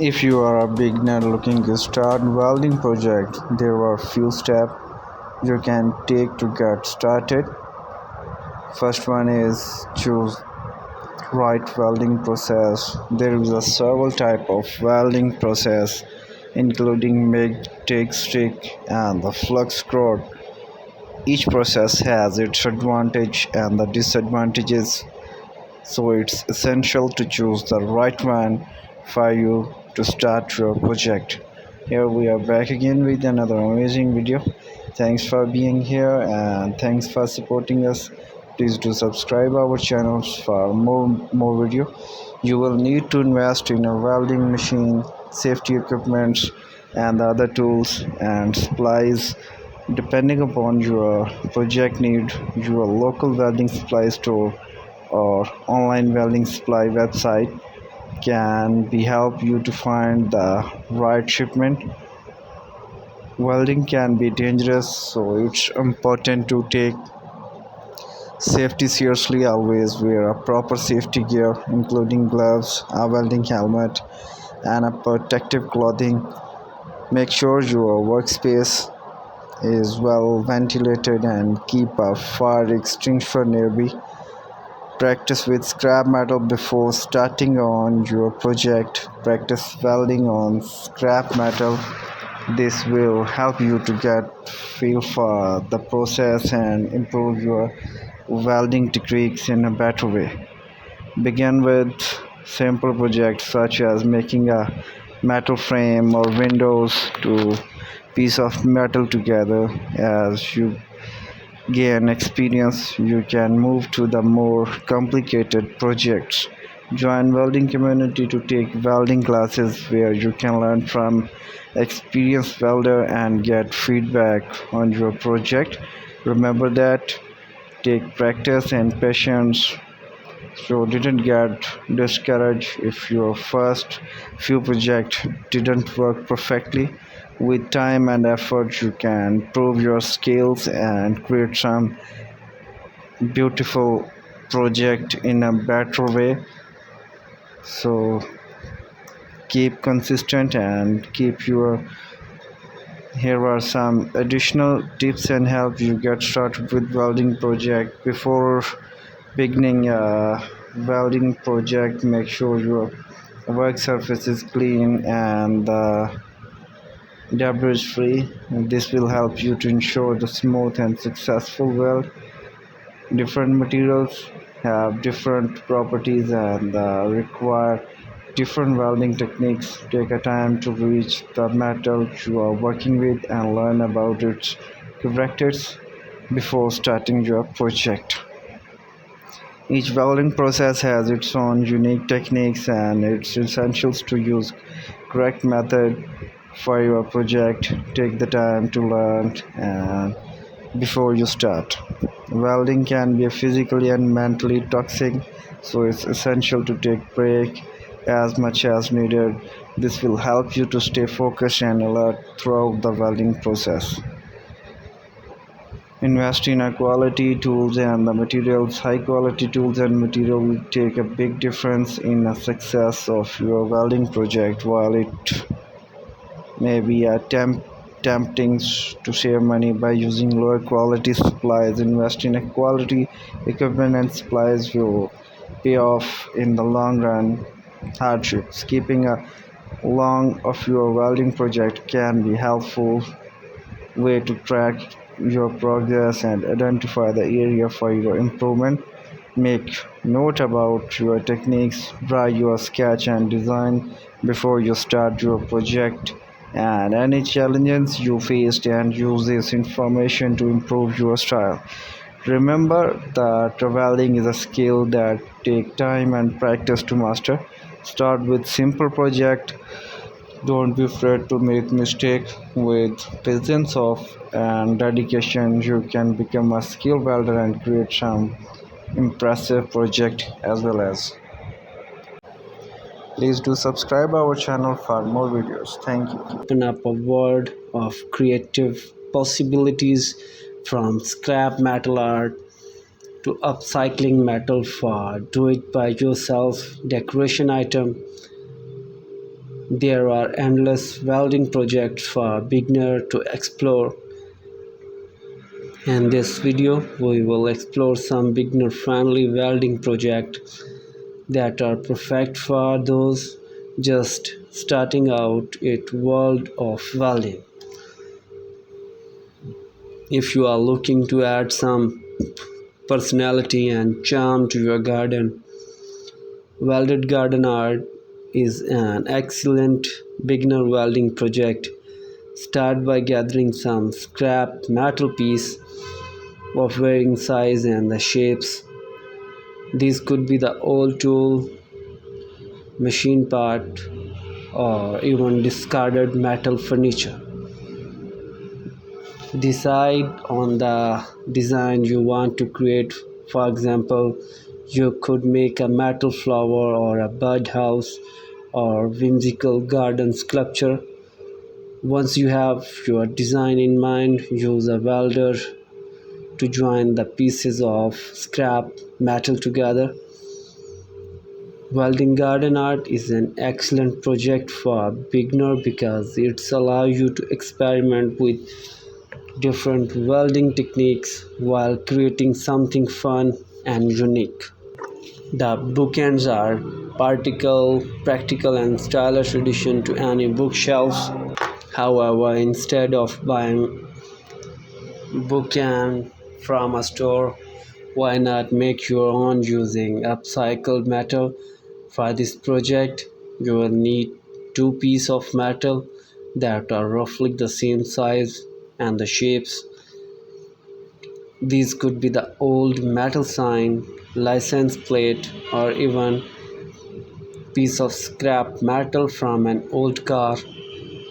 If you are a beginner looking to start welding project, there are few steps you can take to get started. First one is choose right welding process. There is a several type of welding process including MIG, TIG, stick and the flux core. Each process has its advantage and the disadvantages, so it's essential to choose the right one for you to start your project. Here we are back again with another amazing video. Thanks for being here and thanks for supporting us. Please do subscribe our channels for more video. You will need to invest in a welding machine, safety equipment and other tools and supplies depending upon your project need. Your local welding supply store or online welding supply website can be help you to find the right shipment. Welding can be dangerous, so it's important to take safety seriously. Always wear a proper safety gear including gloves, a welding helmet and a protective clothing. Make sure your workspace is well ventilated and keep a fire extinguisher nearby. Practice with scrap metal before starting on your project. Practice welding on scrap metal. This will help you to get feel for the process and improve your welding techniques in a better way. Begin with simple projects such as making a metal frame or windows to piece of metal together. As you gain experience, you can move to the more complicated projects. Join welding community to take welding classes where you can learn from experienced welder and get feedback on your project. Remember that take practice and patience, so didn't get discouraged if your first few projects didn't work perfectly. With time and effort you can prove your skills and create some beautiful project in a better way. So keep consistent and keep your here are some additional tips and help you get started with welding project. Before beginning a welding project, make sure your work surface is clean and debris free. This will help you to ensure the smooth and successful weld. Different materials have different properties and require different welding techniques. Take a time to reach the metal you are working with and learn about its characters before starting your project. Each welding process has its own unique techniques and it's essential to use correct method for your project. Take the time to learn and before you start. Welding can be physically and mentally taxing, so it's essential to take break as much as needed. This will help you to stay focused and alert throughout the welding process. Invest in a quality tools and the materials. High quality tools and material will take a big difference in the success of your welding project. While it may be tempting to save money by using lower quality supplies, invest in a quality equipment and supplies will pay off in the long run. Hardships. Keeping a log of your welding project can be helpful way to track your progress and identify the area for your improvement. Make note about your techniques, draw your sketch and design before you start your project and any challenges you faced and use this information to improve your style. Remember that welding is a skill that takes time and practice to master. Start with simple project. Don't be afraid to make mistakes. With patience of and dedication, you can become a skilled welder and create some impressive project as well as. Please do subscribe our channel for more videos. Thank you. Open up a world of creative possibilities, from scrap metal art to upcycling metal for do it by yourself decoration item. There are endless welding projects for beginners to explore. In this video, we will explore some beginner-friendly welding projects that are perfect for those just starting out in the world of welding. If you are looking to add some personality and charm to your garden, welded garden art is an excellent beginner welding project. Start by gathering some scrap metal piece of varying size and the shapes. These could be the old tool, machine part, or even discarded metal furniture. Decide on the design you want to create. For example, you could make a metal flower or a birdhouse or whimsical garden sculpture. Once you have your design in mind, use a welder to join the pieces of scrap metal together. Welding garden art is an excellent project for a beginner because it allows you to experiment with different welding techniques while creating something fun and unique. The bookends are practical and stylish addition to any bookshelves. However, instead of buying bookend from a store, why not make your own using upcycled metal? For this project, you will need two pieces of metal that are roughly the same size and the shapes. These could be the old metal sign, license plate, or even piece of scrap metal from an old car.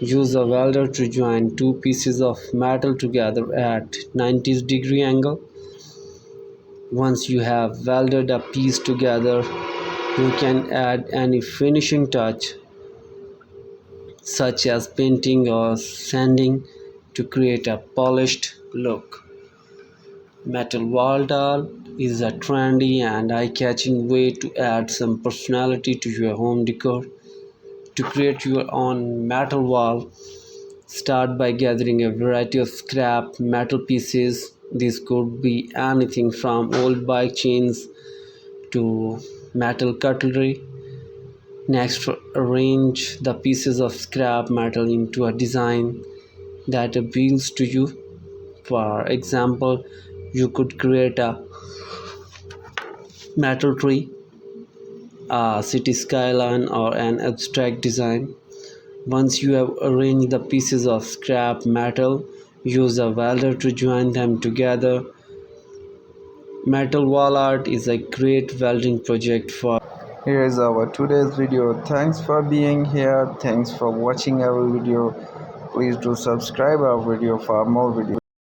Use a welder to join two pieces of metal together at 90-degree angle. Once you have welded a piece together, you can add any finishing touch, such as painting or sanding, to create a polished look. Metal wall art is a trendy and eye-catching way to add some personality to your home decor. To create your own metal wall, start by gathering a variety of scrap metal pieces. This could be anything from old bike chains to metal cutlery. Next, arrange the pieces of scrap metal into a design that appeals to you. For example, you could create a metal tree, a city skyline, or an abstract design. Once you have arranged the pieces of scrap metal, use a welder to join them together. Metal wall art is a great welding project for. Here is our today's video. Thanks for being here. Thanks for watching our video. Please do subscribe our video for more videos.